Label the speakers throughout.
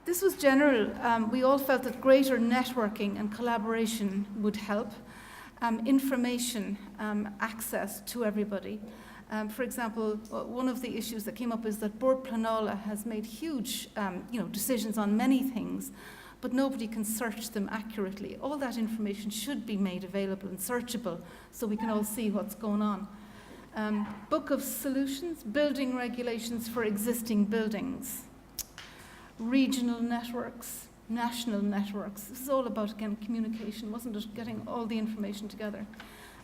Speaker 1: This was general. We all felt that greater networking and collaboration would help. Information access to everybody. For example, one of the issues that came up is that Bord Pleanála has made huge decisions on many things, but nobody can search them accurately. All that information should be made available and searchable so we can all see what's going on. Book of solutions, building regulations for existing buildings. Regional networks, national networks. This is all about, again, communication, wasn't it? Getting all the information together.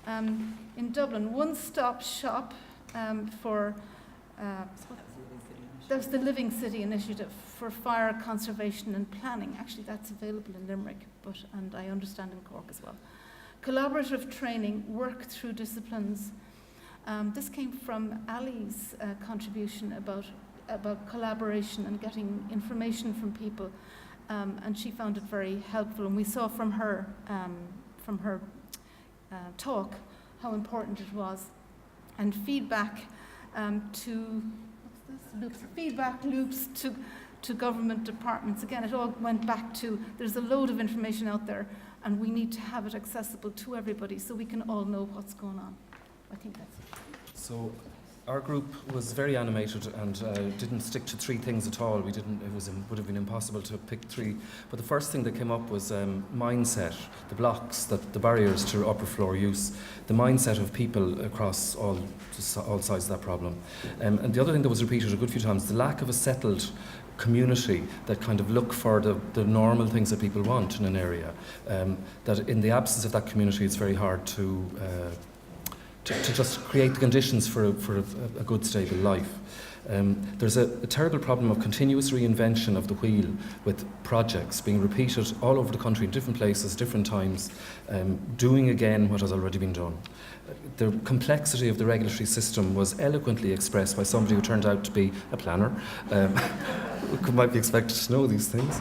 Speaker 1: In Dublin, one-stop shop for, there's the Living City Initiative for fire conservation and planning. Actually, that's available in Limerick, and I understand in Cork as well. Collaborative training, work through disciplines. This came from Ali's contribution about collaboration and getting information from people, and she found it very helpful. And we saw from her talk how important it was. And feedback feedback loops to government departments. Again, it all went back to there's a load of information out there, and we need to have it accessible to everybody so we can all know what's going on. I think that's it.
Speaker 2: So our group was very animated and didn't stick to three things at all. Would have been impossible to pick three. But the first thing that came up was mindset, the blocks, the barriers to upper floor use, the mindset of people across all sides of that problem. And the other thing that was repeated a good few times, the lack of a settled community that kind of look for the normal things that people want in an area. That in the absence of that community, it's very hard to just create the conditions for a good, stable life. There's a terrible problem of continuous reinvention of the wheel with projects being repeated all over the country in different places, different times, doing again what has already been done. The complexity of the regulatory system was eloquently expressed by somebody who turned out to be a planner, who might be expected to know these things.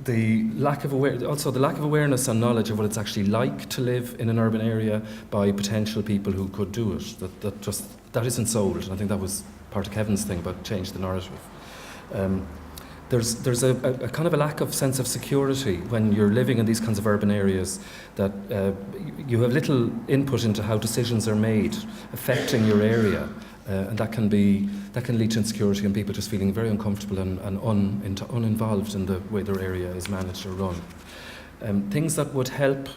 Speaker 2: The lack of awareness and knowledge of what it's actually like to live in an urban area by potential people wwho could do it. That isn't sold, and I think that was part of Kevin's thing about change the narrative. There's a kind of a lack of sense of security when you're living in these kinds of urban areas, that you have little input into how decisions are made affecting your area. And that can lead to insecurity and people just feeling very uncomfortable and uninvolved in the way their area is managed or run. Things that would help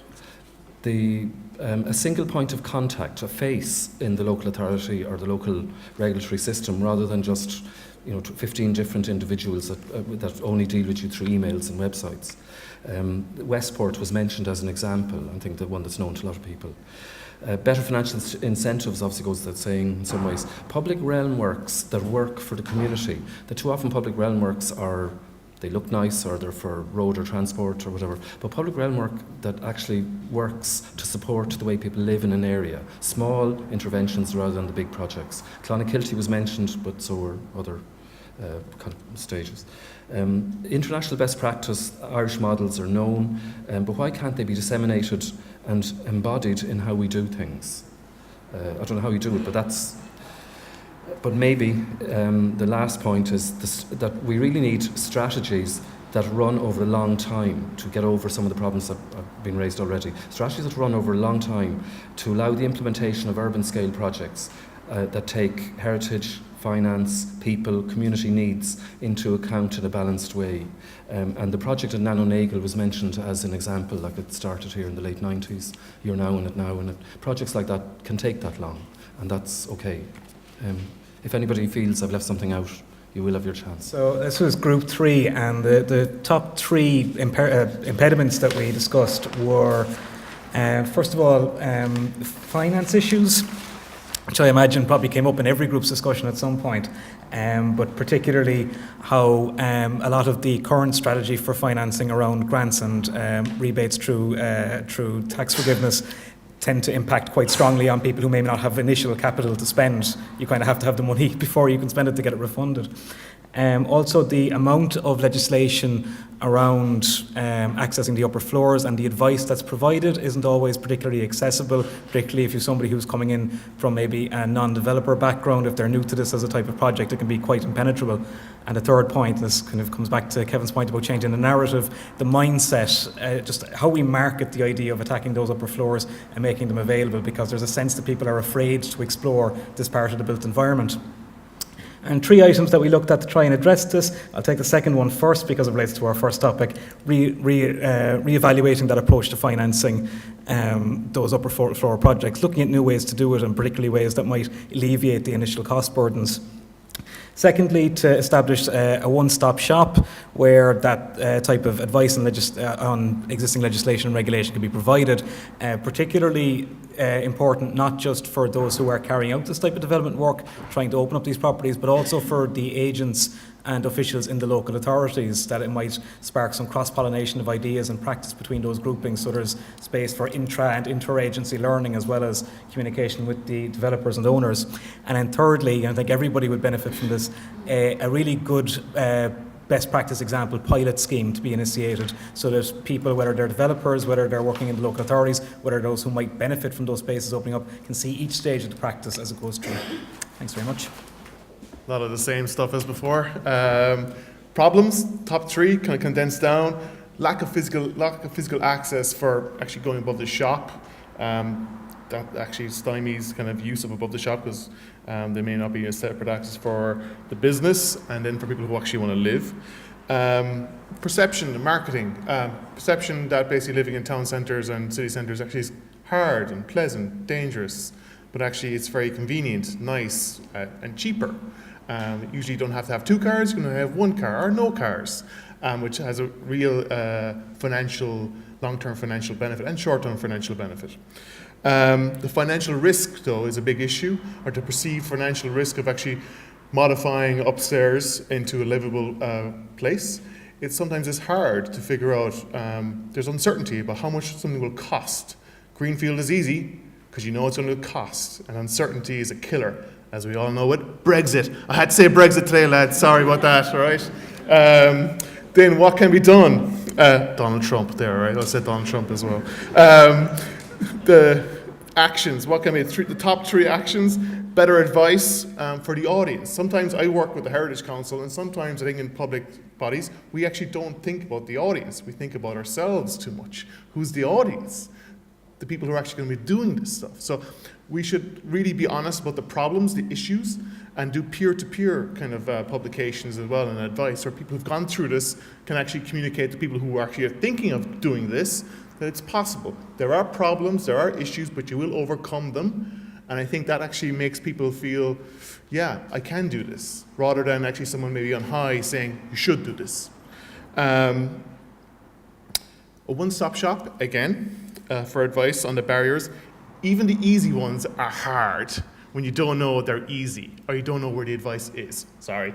Speaker 2: a single point of contact, a face in the local authority or the local regulatory system, rather than just 15 different individuals that only deal with you through emails and websites. Westport was mentioned as an example, I think the one that's known to a lot of people. Better financial incentives obviously goes without saying in some ways. Public realm works that work for the community. That too often public realm works they look nice or they're for road or transport or whatever, but public realm work that actually works to support the way people live in an area. Small interventions rather than the big projects. Clonakilty was mentioned, but so were other kind of stages. International best practice, Irish models are known, but why can't they be disseminated and embodied in how we do things? I don't know how you do it, but maybe the last point is that we really need strategies that run over a long time to get over some of the problems that have been raised already. Strategies that run over a long time to allow the implementation of urban scale projects that take heritage, finance, people, community needs into account in a balanced way. And the project in Nanonagle was mentioned as an example, like it started here in the late 90s. You're now in it now, and projects like that can take that long, and that's okay. If anybody feels I've left something out, you will have your chance.
Speaker 3: So this was group 3, and the top 3 impediments that we discussed were, first of all, finance issues, which I imagine probably came up in every group's discussion at some point, but particularly how a lot of the current strategy for financing around grants and rebates through tax forgiveness tend to impact quite strongly on people who may not have initial capital to spend. You kind of have to have the money before you can spend it to get it refunded. Also, the amount of legislation around accessing the upper floors, and the advice that's provided isn't always particularly accessible, particularly if you're somebody who's coming in from maybe a non-developer background. If they're new to this as a type of project, it can be quite impenetrable. And the third point, this kind of comes back to Kevin's point about changing the narrative, the mindset, just how we market the idea of attacking those upper floors and making them available, because there's a sense that people are afraid to explore this part of the built environment. And 3 items that we looked at to try and address this. I'll take the second one first because it relates to our first topic, re-evaluating that approach to financing those upper floor projects, looking at new ways to do it, and particularly ways that might alleviate the initial cost burdens. Secondly, to establish a one-stop shop where that type of advice on existing legislation and regulation can be provided, particularly important not just for those who are carrying out this type of development work, trying to open up these properties, but also for the agents and officials in the local authorities, that it might spark some cross-pollination of ideas and practice between those groupings, so there's space for intra and inter-agency learning as well as communication with the developers and owners. And then thirdly, and I think everybody would benefit from this, a really good best practice example pilot scheme to be initiated, so that people, whether they're developers, whether they're working in the local authorities, whether those who might benefit from those spaces opening up, can see each stage of the practice as it goes through. Thanks very much.
Speaker 4: A lot of the same stuff as before. Problems, top 3, kind of condensed down. Lack of physical access for actually going above the shop. That actually stymies kind of use of above the shop, because there may not be a separate access for the business and then for people who actually want to live. Perception and marketing. Perception that basically living in town centres and city centres actually is hard and pleasant, dangerous, but actually it's very convenient, nice, and cheaper. Usually you don't have to have 2 cars, you can only have 1 car or no cars, which has a real long-term financial benefit and short-term financial benefit. The financial risk, though, is a big issue, or the perceived financial risk of actually modifying upstairs into a livable place. It sometimes is hard to figure out. There's uncertainty about how much something will cost. Greenfield is easy because you know it's going to cost, and uncertainty is a killer, as we all know it. Brexit. I had to say Brexit today, lads. Sorry about that, all right? Then what can be done? Donald Trump there, right? I said Donald Trump as well. The actions, what can be the top 3 actions? Better advice for the audience. Sometimes I work with the Heritage Council, and sometimes I think in public bodies, we actually don't think about the audience. We think about ourselves too much. Who's the audience? The people who are actually going to be doing this stuff. So we should really be honest about the problems, the issues, and do peer-to-peer kind of publications as well, and advice, where people who've gone through this can actually communicate to people who actually are thinking of doing this, that it's possible. There are problems, there are issues, but you will overcome them. And I think that actually makes people feel, yeah, I can do this, rather than actually someone maybe on high saying, you should do this. A one-stop shop, again, for advice on the barriers. Even the easy ones are hard when you don't know they're easy, or you don't know where the advice is. Sorry.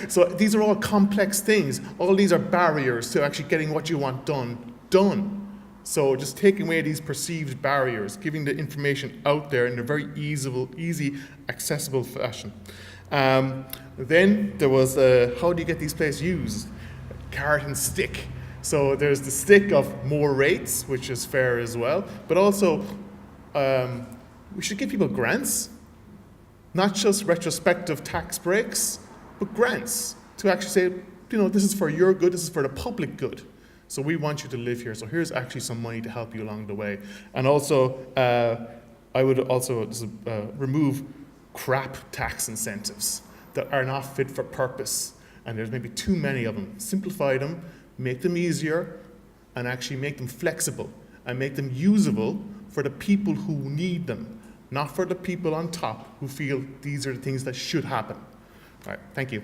Speaker 4: So these are all complex things. All these are barriers to actually getting what you want done. So just taking away these perceived barriers, giving the information out there in a very easy, accessible fashion. Then there was, how do you get these places used? Carrot and stick. So there's the stick of more rates, which is fair as well, but also we should give people grants, not just retrospective tax breaks, but grants to actually say, this is for your good, this is for the public good. So we want you to live here, so here's actually some money to help you along the way. And also, I would also remove crap tax incentives that are not fit for purpose, and there's maybe too many of them. Simplify them, make them easier, and actually make them flexible, and make them usable for the people who need them, not for the people on top who feel these are the things that should happen. All right, thank you.